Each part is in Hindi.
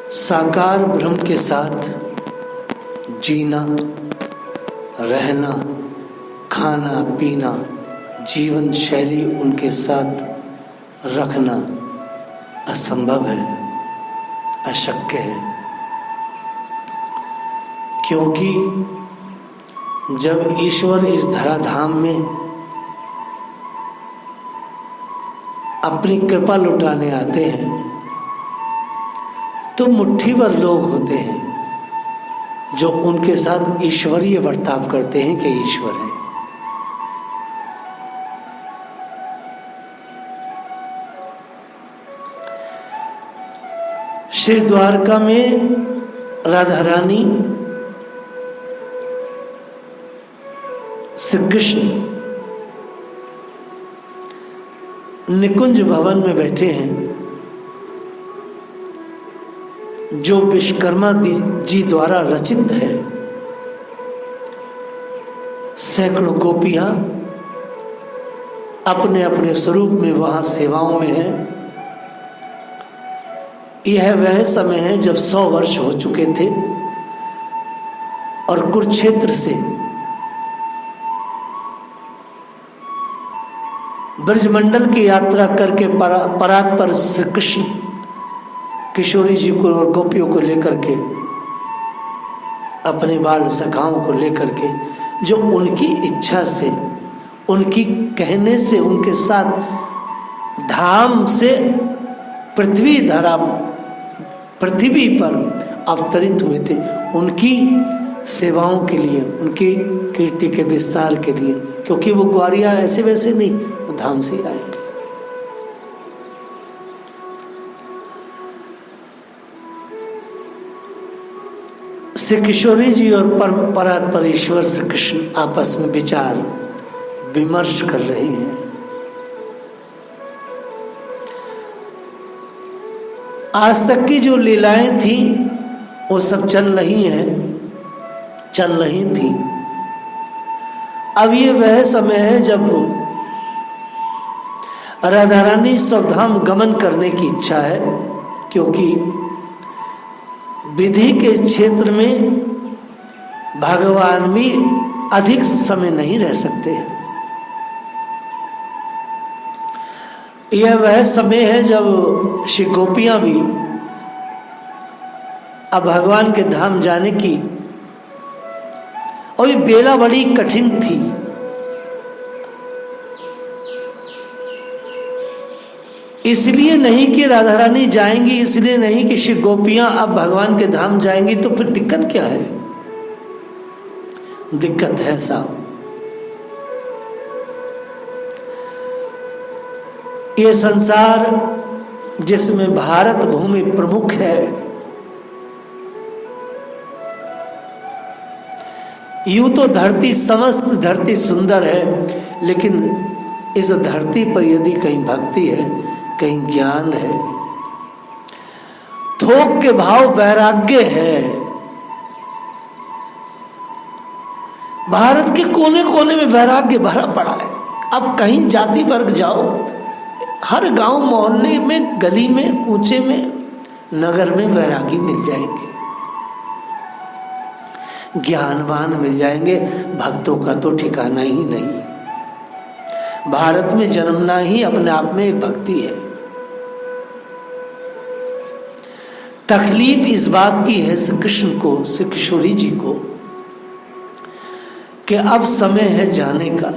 साकार ब्रह्म के साथ जीना, रहना, खाना पीना, जीवन शैली उनके साथ रखना असंभव है, अशक्य है। क्योंकि जब ईश्वर इस धराधाम में अपनी कृपा लुटाने आते हैं तो मुट्ठी भर लोग होते हैं जो उनके साथ ईश्वरीय बर्ताव करते हैं कि ईश्वर है। श्री द्वारका में राधा रानी श्री कृष्ण निकुंज भवन में बैठे हैं, जो विश्वकर्मा जी द्वारा रचित है। सैकड़ों गोपियां अपने अपने स्वरूप में वहां सेवाओं में हैं। यह वह समय है जब 100 वर्ष हो चुके थे और कुरुक्षेत्र से ब्रजमंडल की यात्रा करके परात पर श्री कृष्ण किशोरी जी को और गोपियों को लेकर के, अपने बाल सखाओं को लेकर के, जो उनकी इच्छा से, उनकी कहने से उनके साथ धाम से पृथ्वी पर अवतरित हुए थे, उनकी सेवाओं के लिए, उनकी कीर्ति के विस्तार के लिए। क्योंकि वो ग्वारिया ऐसे वैसे नहीं, वो धाम से आए। श्री किशोरी जी और परात पर ईश्वर श्री कृष्ण आपस में विचार विमर्श कर रहे हैं। आज तक की जो लीलाएं थी वो सब चल रही थी। अब ये वह समय है जब राधा रानी स्वधाम गमन करने की इच्छा है, क्योंकि विधि के क्षेत्र में भगवान भी अधिक समय नहीं रह सकते। यह वह समय है जब श्री गोपियां भी अब भगवान के धाम जाने की, और ये बेला बड़ी कठिन थी। इसलिए नहीं कि राधा रानी जाएंगी, इसलिए नहीं कि श्री गोपियां अब भगवान के धाम जाएंगी, तो फिर दिक्कत क्या है? दिक्कत है साहब, ये संसार जिसमें भारत भूमि प्रमुख है, यूं तो धरती, समस्त धरती सुंदर है, लेकिन इस धरती पर यदि कहीं भक्ति है, कहीं ज्ञान है, थोक के भाव वैराग्य है। भारत के कोने कोने में वैराग्य भरा पड़ा है। अब कहीं जाति वर्ग जाओ, हर गांव मोहल्ले में, गली में, कूचे में, नगर में वैरागी मिल जाएंगे, ज्ञानवान मिल जाएंगे। भक्तों का तो ठिकाना ही नहीं। भारत में जन्मना ही अपने आप में एक भक्ति है। तकलीफ इस बात की है श्री कृष्ण को, श्री किशोरी जी को, कि अब समय है जाने का।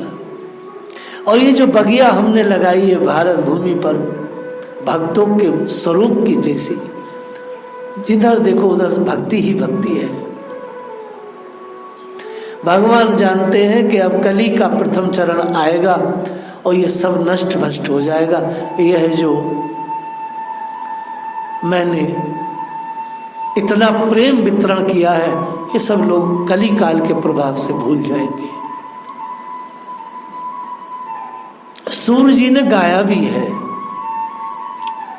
और ये जो बगिया हमने लगाई है भारत भूमि पर, भक्तों के स्वरूप की जैसी, जिधर देखो उधर भक्ति ही भक्ति है। भगवान जानते हैं कि अब कली का प्रथम चरण आएगा और ये सब नष्ट भ्रष्ट हो जाएगा। यह जो मैंने इतना प्रेम वितरण किया है, ये सब लोग कली काल के प्रभाव से भूल जाएंगे। सूर्य जी ने गाया भी है,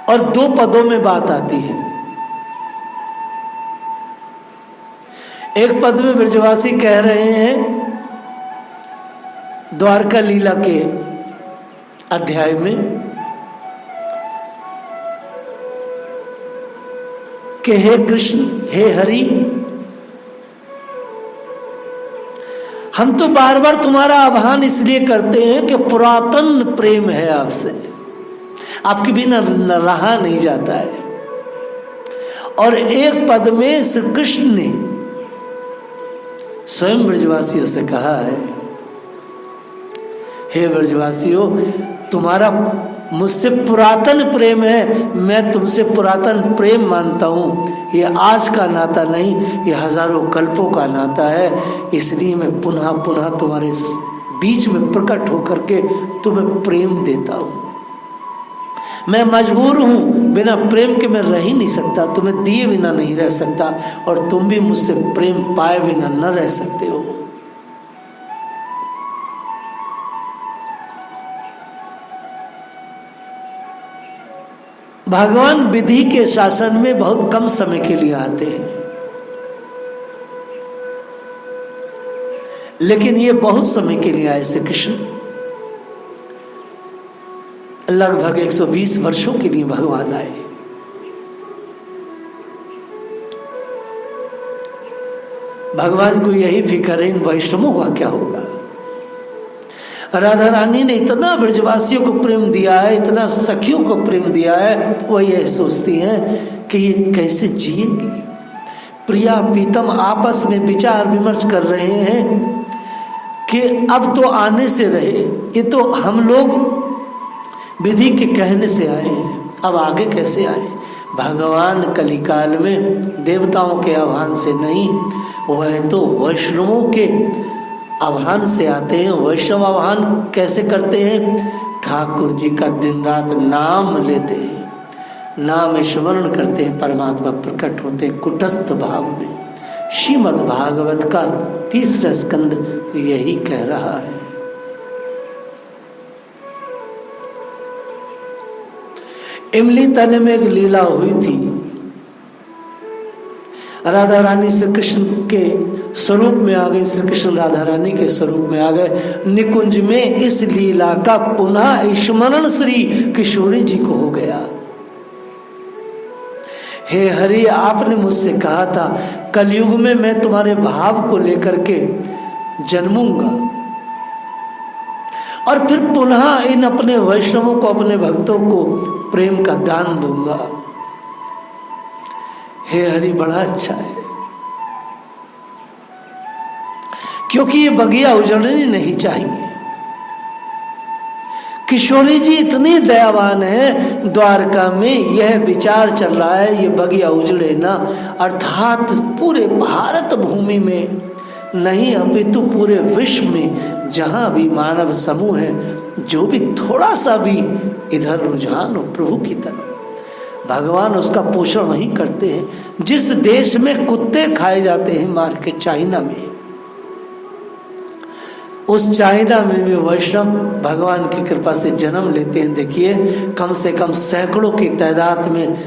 और 2 पदों में बात आती है। एक पद में ब्रजवासी कह रहे हैं द्वारका लीला के अध्याय में, कि हे कृष्ण, हे हरि, हम तो बार बार तुम्हारा आह्वान इसलिए करते हैं कि पुरातन प्रेम है आपसे, आपके बिना रहा नहीं जाता है। और एक पद में श्री कृष्ण ने स्वयं ब्रजवासियों से कहा है, हे ब्रजवासियों, तुम्हारा मुझसे पुरातन प्रेम है, मैं तुमसे पुरातन प्रेम मानता हूँ। ये आज का नाता नहीं, ये हजारों कल्पों का नाता है। इसलिए मैं पुनः पुनः तुम्हारे बीच में प्रकट होकर के तुम्हें प्रेम देता हूँ। मैं मजबूर हूँ, बिना प्रेम के मैं रह ही नहीं सकता, तुम्हें दिए बिना नहीं रह सकता, और तुम भी मुझसे प्रेम पाए बिना न रह सकते हो। भगवान विधि के शासन में बहुत कम समय के लिए आते हैं, लेकिन ये बहुत समय के लिए आए श्री कृष्ण। लगभग 120 वर्षों के लिए भगवान आए। भगवान को यही फिक्र है इन वैष्णवों का क्या होगा। राधा रानी ने इतना ब्रजवासियों को प्रेम दिया है, इतना सखियों को प्रेम दिया है, वो ये सोचती हैं कि ये कैसे जिएंगी। प्रिया प्रीतम आपस में विचार विमर्श कर रहे हैं कि अब तो आने से रहे, ये तो हम लोग विधि के कहने से आए हैं, अब आगे कैसे आए। भगवान कलिकाल में देवताओं के आह्वान से नहीं, वह तो वैष्णवों के आह्वान से आते हैं। वैष्णव आह्वान कैसे करते हैं? ठाकुर जी का दिन रात नाम लेते हैं, नाम स्मरण करते हैं, परमात्मा प्रकट होते हैं कुटस्थ भाव में। श्रीमद् भागवत का 3रा स्कंद यही कह रहा है। इमली तले में एक लीला हुई थी। राधा रानी श्री कृष्ण के स्वरूप में आ गई, श्री कृष्ण राधा रानी के स्वरूप में आ गए। निकुंज में इस लीला का पुनः स्मरण श्री किशोरी जी को हो गया। हे हरि, आपने मुझसे कहा था कलयुग में मैं तुम्हारे भाव को लेकर के जन्मूंगा और फिर पुनः इन अपने वैष्णवों को, अपने भक्तों को प्रेम का दान दूंगा। हे हरि, बड़ा अच्छा है, क्योंकि ये बगिया उजड़नी नहीं चाहिए। किशोरी जी इतनी दयावान है, द्वारका में यह विचार चल रहा है ये बगिया उजड़े ना, अर्थात पूरे भारत भूमि में नहीं अपितु पूरे विश्व में जहां भी मानव समूह है, जो भी थोड़ा सा भी इधर रुझान हो प्रभु की तरफ, भगवान उसका पोषण वहीं करते हैं। जिस देश में कुत्ते खाए जाते हैं मार के, चाइना में, उस चाइना में भी वैष्णव भगवान की कृपा से जन्म लेते हैं। देखिए, कम से कम सैकड़ों की तादाद में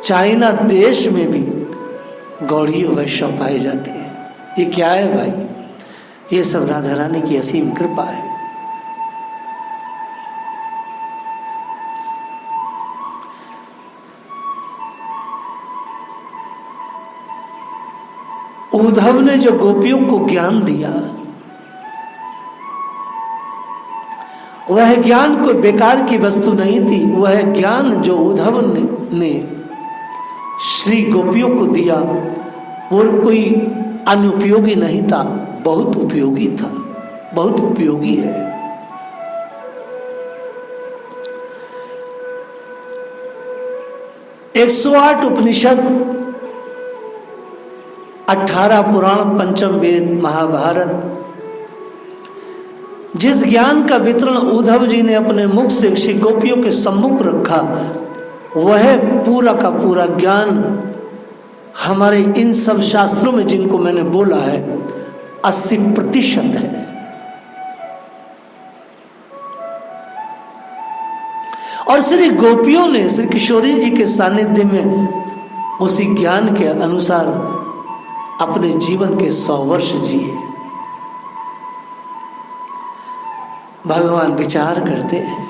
चाइना देश में भी गौड़ीय वैष्णव पाए जाते हैं। ये क्या है भाई? ये सब राधा रानी की असीम कृपा है। उद्धव ने जो गोपियों को ज्ञान दिया, वह ज्ञान कोई बेकार की वस्तु नहीं थी। वह ज्ञान जो उद्धव ने श्री गोपियों को दिया वो कोई अनुपयोगी नहीं था, बहुत उपयोगी था, बहुत उपयोगी है। एक 108 उपनिषद, 18 पुराण, पंचम वेद, महाभारत, जिस ज्ञान का वितरण उद्धव जी ने अपने मुख से श्री गोपियों के सम्मुख रखा, वह पूरा का पूरा ज्ञान हमारे इन सब शास्त्रों में जिनको मैंने बोला है 80% है। और श्री गोपियों ने श्री किशोरी जी के सानिध्य में उसी ज्ञान के अनुसार अपने जीवन के 100 वर्ष जिए। भगवान विचार करते हैं,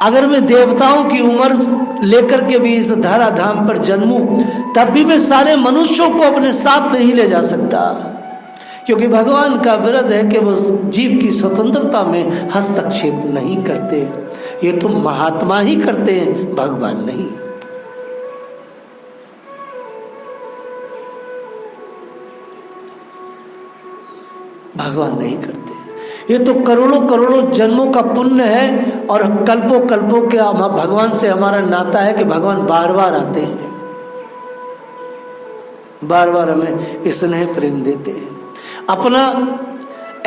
अगर मैं देवताओं की उम्र लेकर के भी इस धरा धाम पर जन्मूं, तब भी मैं सारे मनुष्यों को अपने साथ नहीं ले जा सकता, क्योंकि भगवान का विरध है कि वो जीव की स्वतंत्रता में हस्तक्षेप नहीं करते। ये तो महात्मा ही करते हैं, भगवान नहीं। भगवान नहीं करते। ये तो करोड़ों करोड़ों जन्मों का पुण्य है, और कल्पों कल्पों के भगवान से हमारा नाता है कि भगवान बार बार आते हैं, बार बार हमें स्नेह प्रेम देते हैं, अपना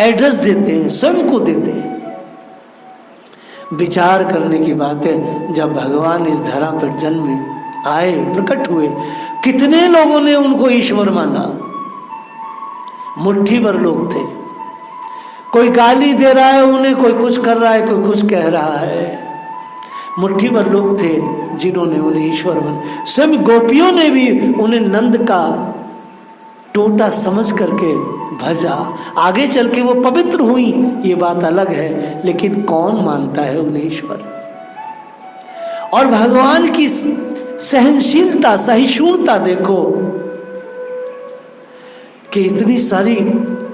एड्रेस देते हैं, स्वयं को देते हैं। विचार करने की बात है, जब भगवान इस धरा पर जन्मे, आए, प्रकट हुए, कितने लोगों ने उनको ईश्वर माना। मुट्ठी भर लोग थे, कोई गाली दे रहा है उन्हें, कोई कुछ कर रहा है, कोई कुछ कह रहा है। मुट्ठी भर लोग थे जिन्होंने उन्हें ईश्वर माना। स्वयं गोपियों ने भी उन्हें नंद का टोटा समझ करके भजा। आगे चल के वो पवित्र हुई, ये बात अलग है, लेकिन कौन मानता है उन्हें ईश्वर। और भगवान की सहनशीलता, सहिष्णुता देखो कि इतनी सारी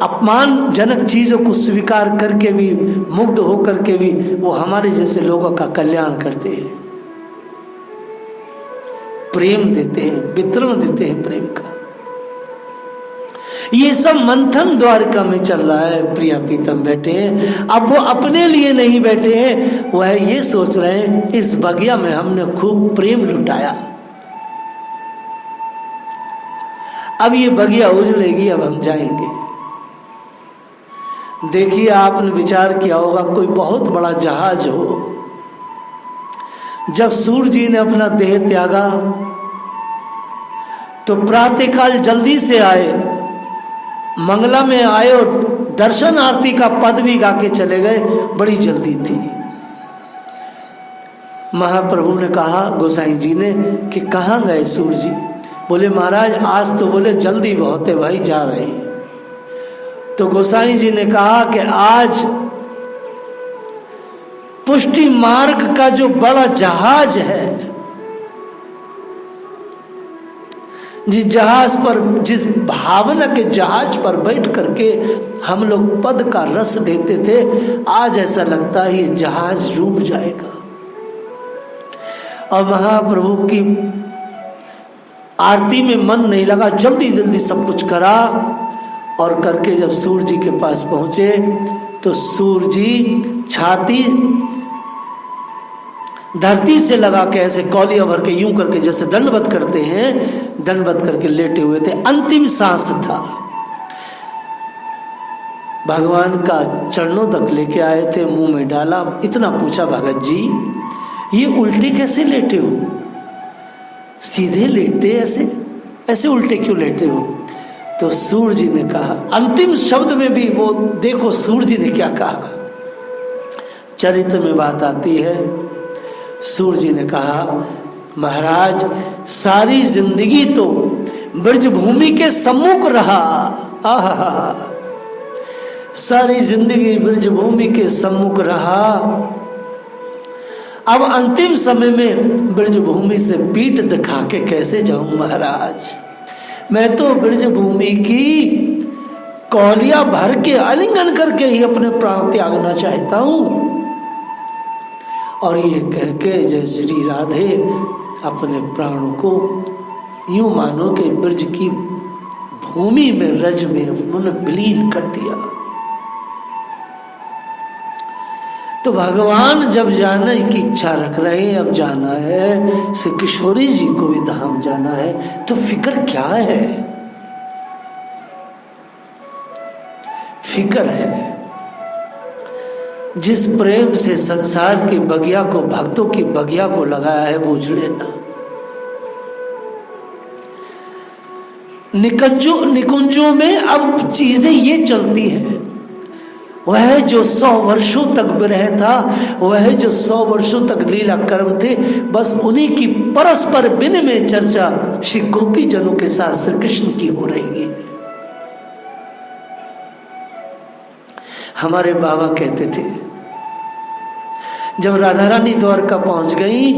अपमानजनक चीजों को स्वीकार करके भी, मुग्ध होकर के भी वो हमारे जैसे लोगों का कल्याण करते हैं, प्रेम देते हैं, वितरण देते हैं प्रेम का। ये सब मंथन द्वारका में चल रहा है। प्रिया प्रीतम बैठे हैं, अब वो अपने लिए नहीं बैठे हैं, वह ये सोच रहे हैं इस बगिया में हमने खूब प्रेम लुटाया, अब ये बगिया उजड़ेगी, अब हम जाएंगे। देखिए, आपने विचार किया होगा, कोई बहुत बड़ा जहाज हो, जब सूर्य जी ने अपना देह त्यागा तो प्रातःकाल जल्दी से आए, मंगला में आए और दर्शन आरती का पद भी गा के चले गए, बड़ी जल्दी थी। महाप्रभु ने कहा गोसाई जी ने कि कहाँ गए सूर्य जी? बोले महाराज आज तो बोले जल्दी बहुत है भाई, जा रहे हैं। तो गोसाई जी ने कहा कि आज पुष्टि मार्ग का जो बड़ा जहाज है, जिस जहाज पर, जिस भावना के जहाज पर बैठ करके हम लोग पद का रस लेते थे, आज ऐसा लगता है ये जहाज डूब जाएगा। और महाप्रभु की आरती में मन नहीं लगा, जल्दी जल्दी सब कुछ करा, और करके जब सूर्य जी के पास पहुंचे तो सूर्य जी छाती धरती से लगा के ऐसे कौलिया भर के यूं करके जैसे दंडवत करते हैं, दंडवत करके लेटे हुए थे। अंतिम सांस था, भगवान का चरणों तक लेके आए थे, मुंह में डाला, इतना पूछा भगत जी ये उल्टे कैसे लेटे हो? सीधे लेटते ऐसे, ऐसे उल्टे क्यों लेटे हो? तो सूर्य जी ने कहा, अंतिम शब्द में भी वो देखो सूर्य जी ने क्या कहा, चरित्र में बात आती है। सूर्य जी ने कहा महाराज सारी जिंदगी तो ब्रजभूमि के सम्मुख रहा, आहा, सारी जिंदगी ब्रजभूमि के सम्मुख रहा, अब अंतिम समय में ब्रजभूमि से पीठ दिखा के कैसे जाऊं महाराज? मैं तो ब्रजभूमि की कौलिया भर के आलिंगन करके ही अपने प्राण त्यागना चाहता हूं। और ये कह के जय श्री राधे अपने प्राणों को यूं मानो कि ब्रज की भूमि में, रज में उन्होंने विलीन कर दिया। तो भगवान जब जाने की इच्छा रख रहे हैं, अब जाना है, श्री किशोरी जी को भी धाम जाना है, तो फिक्र क्या है? फिक्र है जिस प्रेम से संसार की बगिया को, भक्तों की बगिया को लगाया है, वो उजड़े ना। निकुंजों में अब चीजें ये चलती हैं, वह जो 100 वर्षों तक विरह था, वह जो 100 वर्षों तक लीला कर्म थे, बस उन्हीं की परस्पर विनिमय चर्चा श्री गोपी जनों के साथ श्री कृष्ण की हो रही है। हमारे बाबा कहते थे जब राधा रानी द्वारका पहुंच गई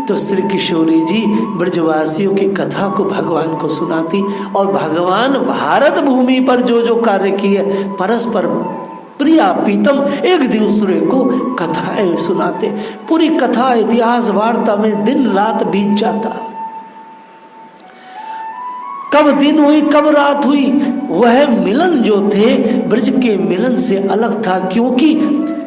तो श्री किशोरी जी ब्रजवासियों की कथा को भगवान को सुनाती, और भगवान भारत भूमि पर जो जो कार्य किए परस्पर प्रिया प्रीतम एक दूसरे को कथाएं सुनाते। पूरी कथा इतिहास वार्ता में दिन रात बीत जाता। कब दिन हुई कब रात हुई, वह मिलन जो थे ब्रज के मिलन से अलग था, क्योंकि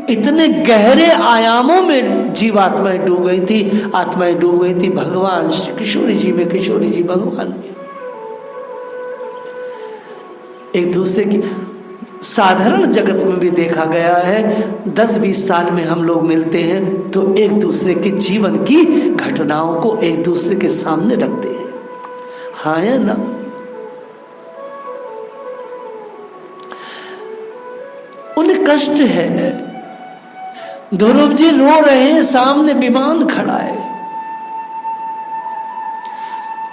इतने गहरे आयामों में जीवात्माएं डूब गई थी, आत्माएं डूब गई थी भगवान श्री किशोरी जी में, किशोरी जी भगवान में। एक दूसरे की साधारण जगत में भी देखा गया है, 10-20 साल में हम लोग मिलते हैं तो एक दूसरे के जीवन की घटनाओं को एक दूसरे के सामने रखते हैं, हाँ या ना। उन्हें कष्ट है, ध्रुव जी रो रहे हैं, सामने विमान खड़ा है,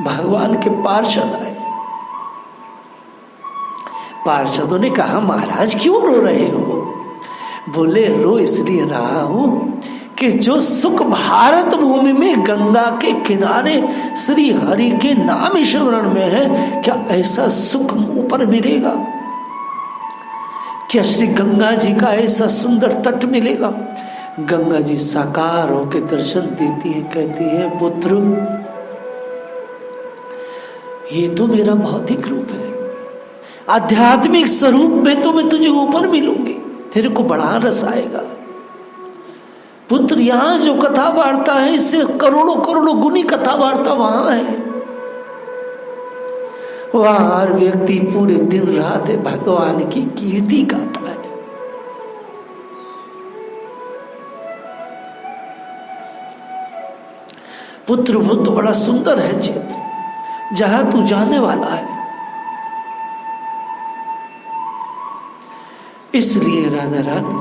भगवान के पार्षद आए। पार्षदों ने कहा महाराज क्यों रो रहे हो? बोले रो इसलिए रहा हूं कि जो सुख भारत भूमि में गंगा के किनारे श्री हरि के नाम स्मरण में है, क्या ऐसा सुख ऊपर मिलेगा? क्या श्री गंगा जी का ऐसा सुंदर तट मिलेगा? गंगा जी साकार होकर दर्शन देती है, कहती है पुत्र ये तो मेरा भौतिक रूप है, आध्यात्मिक स्वरूप में तो मैं तुझे ऊपर मिलूंगी, तेरे को बड़ा रस आएगा। पुत्र यहां जो कथा वार्ता है इससे करोड़ों करोड़ों गुनी कथा वार्ता वहां है। वहां हर व्यक्ति पूरे दिन रात भगवान की कीर्ति गाता है। पुत्र वो तो बड़ा सुंदर है क्षेत्र जहां तू जाने वाला है। इसलिए राधा रानी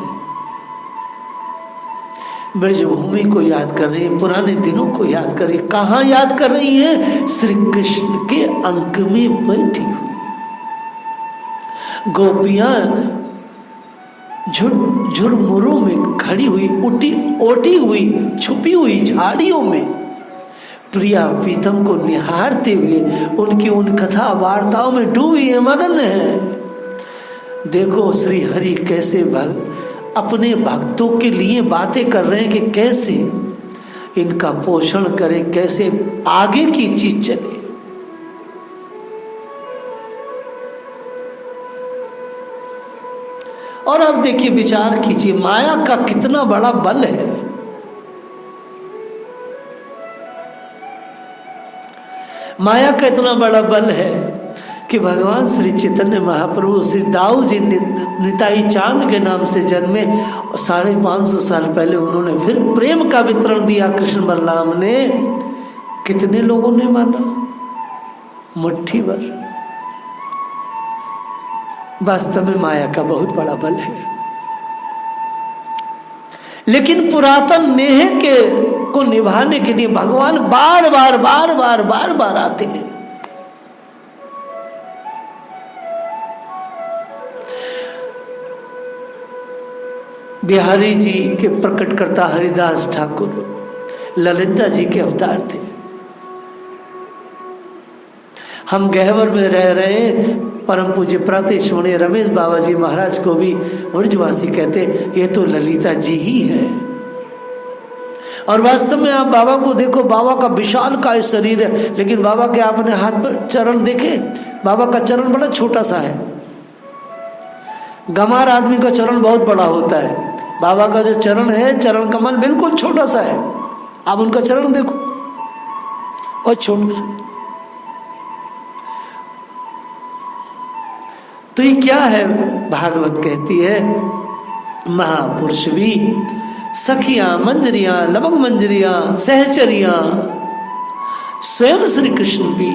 ब्रजभूमि को याद कर रही है, पुराने दिनों को याद कर रही है। कहाँ याद कर रही है? श्री कृष्ण के अंक में बैठी हुई गोपियां झुरमुरों में खड़ी हुई, ओटी हुई, छुपी हुई झाड़ियों में प्रिया प्रीतम को निहारते हुए उनकी उन कथा वार्ताओं में डूबी है, मगन है। देखो श्री हरि कैसे अपने भक्तों के लिए बातें कर रहे हैं कि कैसे इनका पोषण करें, कैसे आगे की चीज चले। और अब देखिए विचार कीजिए माया का कितना बड़ा बल है। माया का इतना बड़ा बल है कि भगवान श्री चैतन्य महाप्रभु श्री दाऊ जी निताई चांद के नाम से जन्मे, 550 साल पहले उन्होंने फिर प्रेम का वितरण दिया कृष्ण बलराम ने। कितने लोगों ने माना? मुट्ठी भर। वास्तव में माया का बहुत बड़ा बल है, लेकिन पुरातन नेह के को निभाने के लिए भगवान बार बार आते हैं। बिहारी जी के प्रकटकर्ता हरिदास ठाकुर ललिता जी के अवतार थे। हम गहवर में रह रहे परम पूज्य प्रातः रमेश बाबा जी महाराज को भी व्रजवासी कहते, ये तो ललिता जी ही है। और वास्तव में आप बाबा को देखो, बाबा का विशाल काय शरीर है, लेकिन बाबा के आपने हाथ पर चरण देखे? बाबा का चरण बड़ा छोटा सा है। गंवार आदमी का चरण बहुत बड़ा होता है, बाबा का जो चरण है, चरण कमल बिल्कुल छोटा सा है। आप उनका चरण देखो, और छोटा सा। तो ये क्या है? भागवत कहती है महापुरुष भी सखियां मंजरियां लवंग मंजरियां सहचरियां स्वयं श्री कृष्ण भी,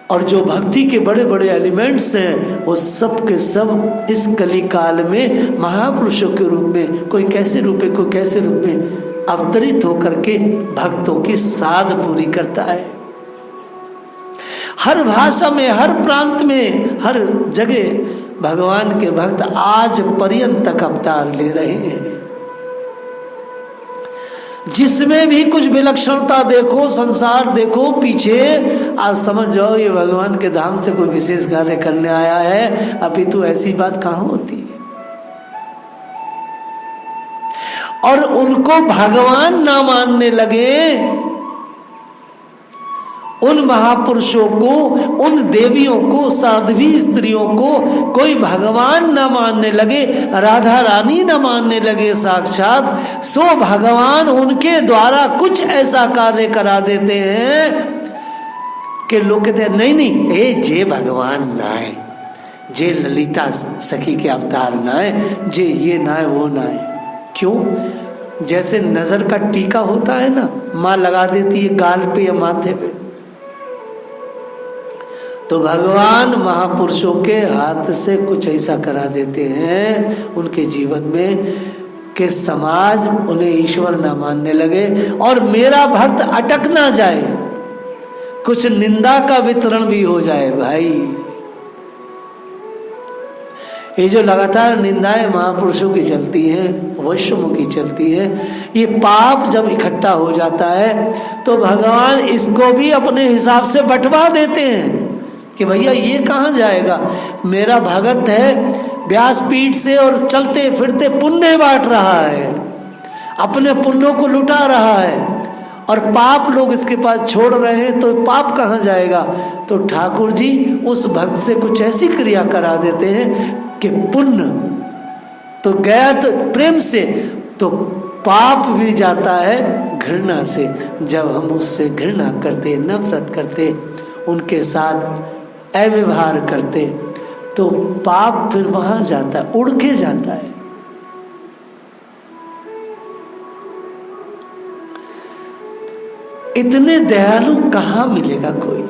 और जो भक्ति के बड़े बड़े एलिमेंट्स हैं वो सब के सब इस कली काल में महापुरुषों के रूप में, कोई कैसे रूप में कोई कैसे रूप में अवतरित होकर के भक्तों की साध पूरी करता है। हर भाषा में, हर प्रांत में, हर जगह भगवान के भक्त आज पर्यंत तक अवतार ले रहे हैं। जिसमें भी कुछ विलक्षणता देखो, संसार देखो पीछे, आप समझ जाओ ये भगवान के धाम से कोई विशेष कार्य करने आया है। अभी तो ऐसी बात कहाँ होती है। और उनको भगवान ना मानने लगे, उन महापुरुषों को, उन देवियों को, साध्वी स्त्रियों को कोई भगवान न मानने लगे, राधा रानी न मानने लगे साक्षात, सो भगवान उनके द्वारा कुछ ऐसा कार्य करा देते हैं कि लोग कहते हैं नहीं नहीं ए जे भगवान ना है, जे ललिता सखी के अवतार ना है, जे ये ना है वो ना है। क्यों? जैसे नजर का टीका होता है ना, माँ लगा देती है गाल पे या माथे पे, तो भगवान महापुरुषों के हाथ से कुछ ऐसा करा देते हैं उनके जीवन में कि समाज उन्हें ईश्वर ना मानने लगे और मेरा भक्त अटक ना जाए, कुछ निंदा का वितरण भी हो जाए। भाई ये जो लगातार निंदाएं महापुरुषों की चलती हैं, वैष्णवों की चलती है, ये पाप जब इकट्ठा हो जाता है तो भगवान इसको भी अपने हिसाब से बंटवा देते हैं कि भैया ये कहाँ जाएगा, मेरा भगत है व्यासपीठ से और चलते फिरते पुण्य बांट रहा है, अपने पुण्यों को लुटा रहा है, और पाप लोग इसके पास छोड़ रहे हैं, तो पाप कहाँ जाएगा। तो ठाकुर जी उस भक्त से कुछ ऐसी क्रिया करा देते हैं कि पुण्य तो गया तो प्रेम से, तो पाप भी जाता है घृणा से। जब हम उससे घृणा करते, नफरत करते, उनके साथ अव्यवहार करते, तो पाप फिर वहां जाता है, उड़ के जाता है। इतने दयालु कहाँ मिलेगा कोई।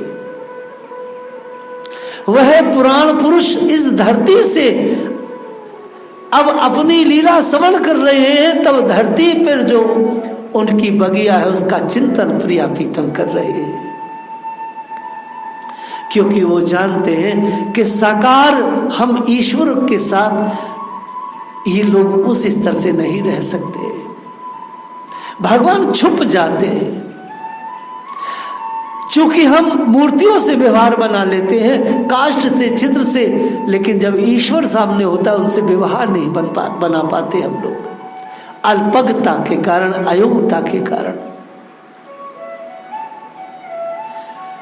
वह पुराण पुरुष इस धरती से अब अपनी लीला श्रवण कर रहे हैं, तब धरती पर जो उनकी बगिया है उसका चिंतन प्रिया प्रीतम कर रहे हैं, क्योंकि वो जानते हैं कि साकार हम ईश्वर के साथ ये लोग उस स्तर से नहीं रह सकते। भगवान छुप जाते हैं, क्योंकि हम मूर्तियों से व्यवहार बना लेते हैं, काष्ठ से, चित्र से, लेकिन जब ईश्वर सामने होता है उनसे व्यवहार नहीं बना पाते हम लोग, अल्पज्ञता के कारण, अयोग्यता के कारण।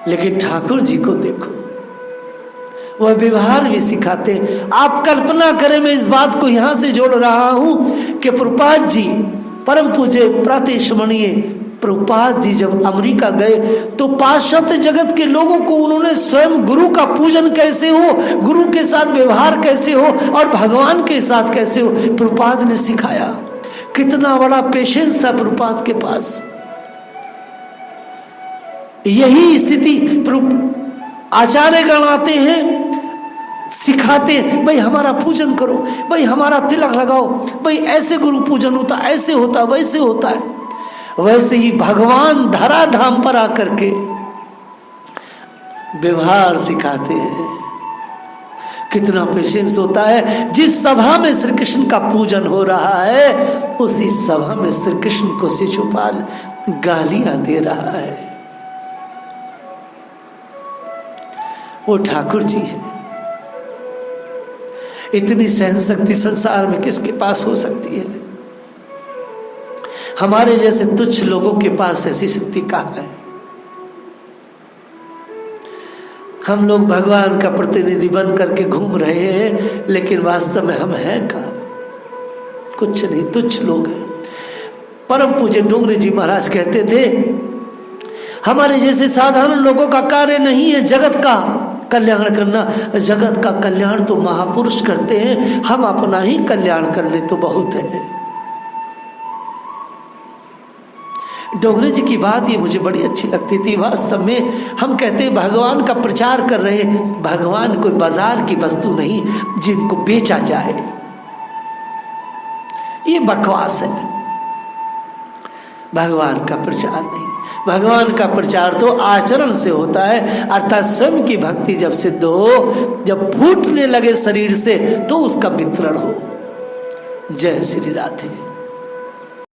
लेकिन ठाकुर जी को देखो, वह व्यवहार भी सिखाते। आप कल्पना करें, मैं इस बात को यहां से जोड़ रहा हूं कि प्रभुपाद जी, परम पूज्य प्रातःस्मरणीय प्रभुपाद जी जब अमेरिका गए तो पाश्चात्य जगत के लोगों को उन्होंने स्वयं गुरु का पूजन कैसे हो, गुरु के साथ व्यवहार कैसे हो और भगवान के साथ कैसे हो, प्रभुपाद ने सिखाया। कितना बड़ा पेशेंस था प्रभुपाद के पास। यही स्थिति आचार्यगण आते हैं, सिखाते हैं, भाई हमारा पूजन करो, भाई हमारा तिलक लगाओ, भाई ऐसे गुरु पूजन होता, ऐसे होता, वैसे होता है। वैसे ही भगवान धरा धाम पर आकर के व्यवहार सिखाते हैं। कितना पेशेंस होता है। जिस सभा में श्री कृष्ण का पूजन हो रहा है, उसी सभा में श्री कृष्ण को शिशुपाल गालियां दे रहा है। वो ठाकुर जी है। इतनी सहन शक्ति संसार में किसके पास हो सकती है? हमारे जैसे तुच्छ लोगों के पास ऐसी शक्ति कहाँ है? हम लोग भगवान का प्रतिनिधि बन करके घूम रहे हैं, लेकिन वास्तव में हम हैं कहाँ? कुछ नहीं, तुच्छ लोग हैं। परम पूज्य डोंगरे जी महाराज कहते थे, हमारे जैसे साधारण लोगों का कार्य नहीं है जगत का कल्याण करना। जगत का कल्याण तो महापुरुष करते हैं, हम अपना ही कल्याण कर ले तो बहुत है। डोगरे जी की बात ये मुझे बड़ी अच्छी लगती थी। वास्तव में हम कहते हैं भगवान का प्रचार कर रहे हैं। भगवान कोई बाजार की वस्तु नहीं जिनको बेचा जाए, ये बकवास है। भगवान का प्रचार नहीं, भगवान का प्रचार तो आचरण से होता है। अर्थात स्वयं की भक्ति जब सिद्ध हो, जब फूटने लगे शरीर से, तो उसका वितरण हो। जय श्री राधे।